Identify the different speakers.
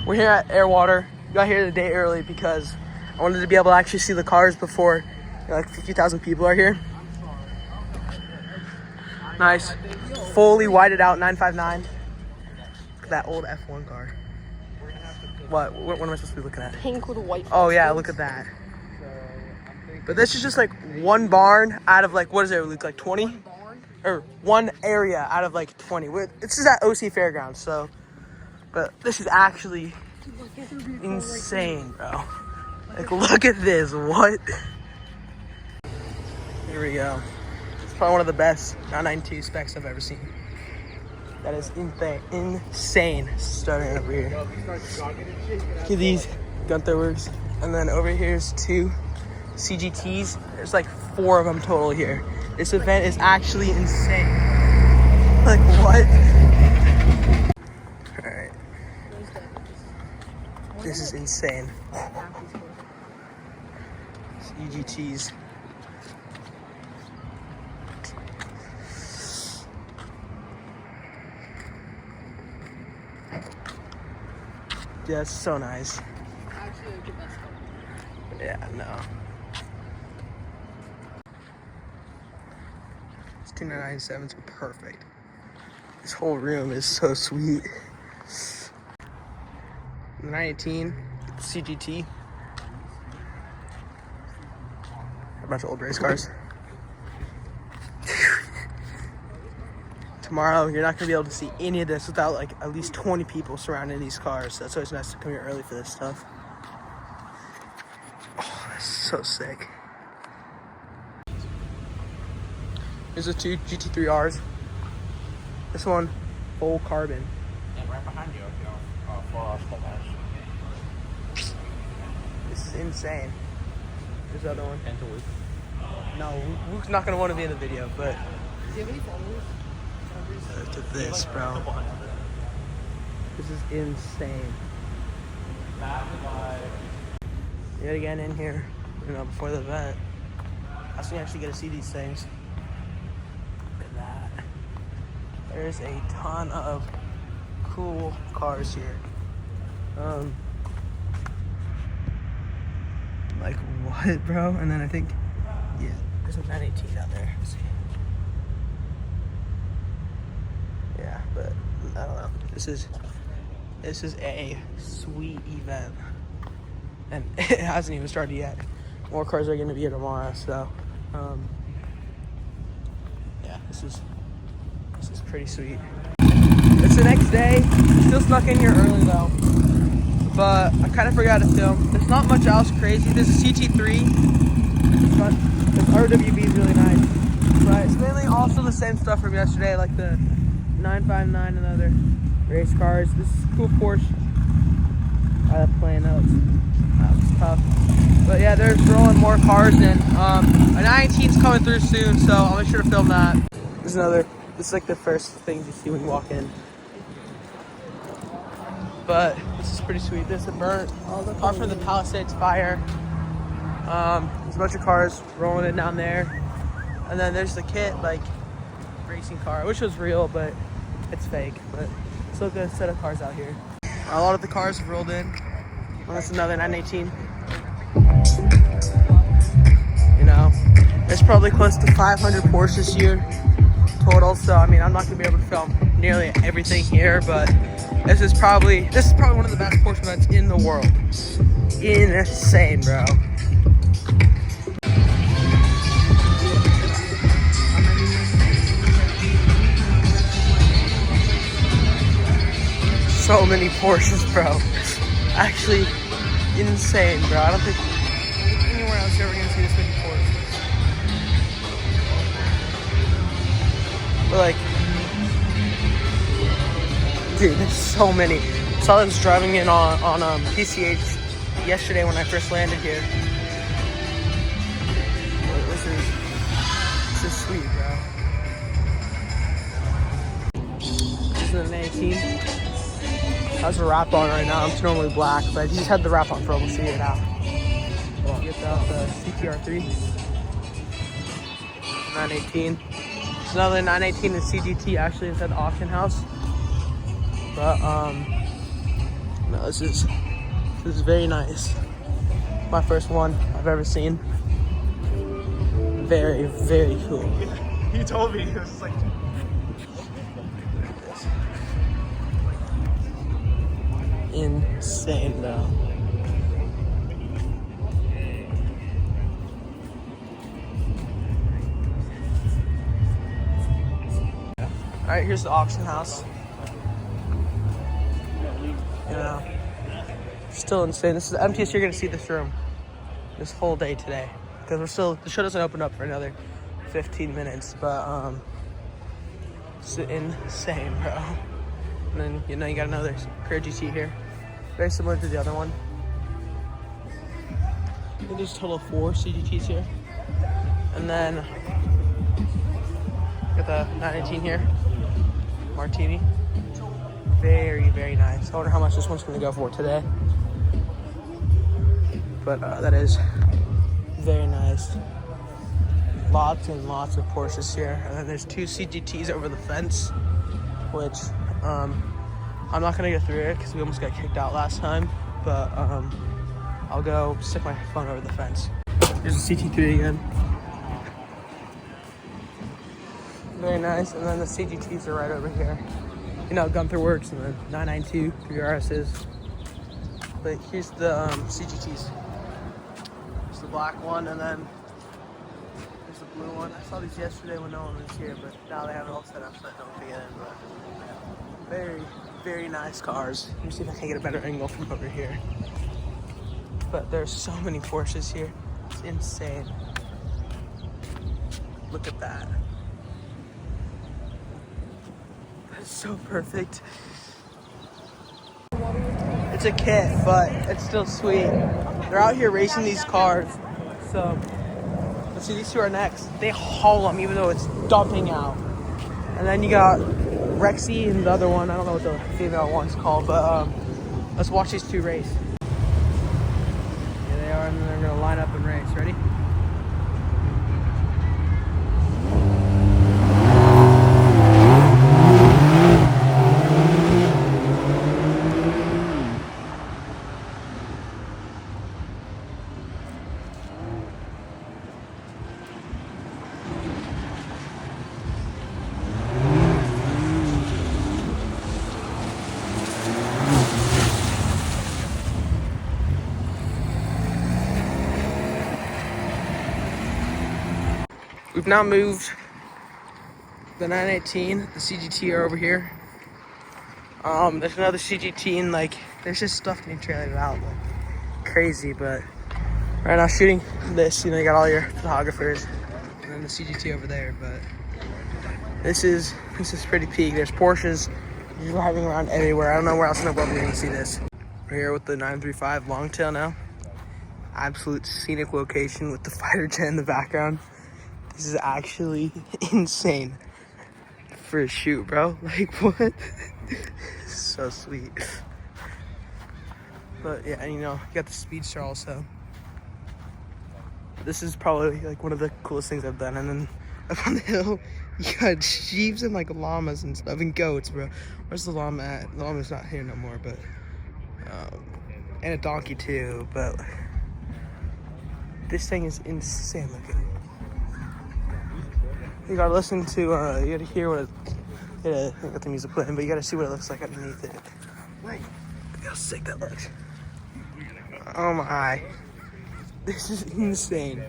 Speaker 1: We're here at Airwater. Got here the day early because I wanted to be able to actually see the cars before like 50,000 people are here. Nice, fully whited out 959. Look at that old F1 car. What am I supposed to be looking at?
Speaker 2: Pink with white.
Speaker 1: Oh yeah, look at that. But this is just like one barn out of like, what does it look like, 20? Or one area out of like 20. This is at OC Fairgrounds, so. But this is actually insane, bro. Like, look at this, what? Here we go. It's probably one of the best 992 specs I've ever seen. That is insane starting over here. Look at these Gunther Works. And then over here's 2 CGTs. There's like 4 of them total here. This event is actually insane. Like, what? Alright. This is insane. CGTs. Yeah, it's so nice. Yeah, no. These 2997s are perfect. This whole room is so sweet. The 918 CGT. A bunch of old race cars. Tomorrow, you're not gonna be able to see any of this without like at least 20 people surrounding these cars. So that's always nice to come here early for this stuff. Oh, that's so sick. Here's the 2 GT3Rs. This one, full carbon.
Speaker 3: And right behind you, 4
Speaker 1: This is insane. There's the other one.
Speaker 3: And to Luke.
Speaker 1: No, Luke's not gonna want to be in the video, but
Speaker 2: Do you have any followers?
Speaker 1: look at this, bro. This is insane. Yet again in here, before the event. That's when you actually get to see these things. Look at that. There's a ton of cool cars here. Like what, bro? And then I think, yeah, there's a 918 down there. Let's see. Yeah, but I don't know. This is a sweet event, and it hasn't even started yet. More cars are going to be here tomorrow, so yeah, this is pretty sweet. It's the next day. Still snuck in here early though, but I kind of forgot to film. There's not much else crazy. There's a CT3, but the RWB is really nice. But it's mainly also the same stuff from yesterday, like the 959 and other race cars. This is a cool Porsche. I love playing those. That was tough. But yeah, there's rolling more cars in. A 19's coming through soon, so I'll make sure to film that. This is like the first thing you see when you walk in. But this is pretty sweet. There's a burnt off from the Palisades fire. There's a bunch of cars rolling in down there. And then there's the kit, like, racing car, which was real, but it's fake. But still a good set of cars out here. A lot of the cars have rolled in. Well, that's another 918. There's probably close to 500 Porsches here total. So I mean, I'm not gonna be able to film nearly everything here, but this is probably one of the best Porsche events in the world. Insane, bro. So many Porsches, bro. Actually, insane, bro. I don't think anywhere else you're ever gonna see this many Porsches. But like, dude, there's so many. I saw this driving in on PCH yesterday when I first landed here. This is sweet, bro. This is an 18. Has a wrap on right now. It's normally black, but I just had the wrap on for almost 8 out. Get out the CTR3. 918. It's another 918 in CGT actually inside the auction house. But another This is very nice. My first one I've ever seen. Very, very cool.
Speaker 3: He told me, he was just like...
Speaker 1: Insane, though. Alright, here's the auction house. You know, still insane. This is the emptiest you're gonna see this room this whole day today. Because the show doesn't open up for another 15 minutes, but it's insane, bro. And then, you know, you got another Career GT here. Very similar to the other one. I think there's a total of 4 CGTs here. And then, got the 918 here. Martini. Very, very nice. I wonder how much this one's gonna go for today. But that is very nice. Lots and lots of Porsches here. And then there's 2 CGTs over the fence, which I'm not gonna go through it because we almost got kicked out last time. But I'll go stick my phone over the fence. Here's a CT3 again. Very nice. And then the CGTs are right over here. You know, Gunther Works and the 992, 3 RSs. But here's the CGTs. There's the black one, and then there's the blue one. I saw these yesterday when no one was here, but now they have it all set up so I don't forget it. But very, very nice cars. Let me see if I can get a better angle from over here. But there's so many Porsches here. It's insane. Look at that. That's so perfect. It's a kit, but it's still sweet. They're out here racing these cars. So, let's see, these 2 are next. They haul them even though it's dumping out. And then you got Rexy and the other one. I don't know what the female one's called, but let's watch these 2 race. Here they are, and then they're gonna line up and race. Ready? We've now moved the 918, the CGT are over here. There's another CGT and like, there's just stuff getting trailered out like crazy, but right now shooting this, you know, you got all your photographers and then the CGT over there, but this is pretty peak. There's Porsches driving around everywhere. I don't know where else in the world you're gonna see this. We're here with the 935 Longtail now. Absolute scenic location with the fighter jet in the background. This is actually insane for a shoot, bro. Like, what? So sweet. But yeah, and you know, you got the Speedster also. This is probably like one of the coolest things I've done. And then up on the hill, you got sheeps and like llamas and stuff and goats, bro. Where's the llama at? The llama's not here no more, but and a donkey too. But this thing is insane looking. You gotta listen to, you gotta hear what I got the music playing, but you gotta see what it looks like underneath it. Look how sick that looks. Oh my. This is insane.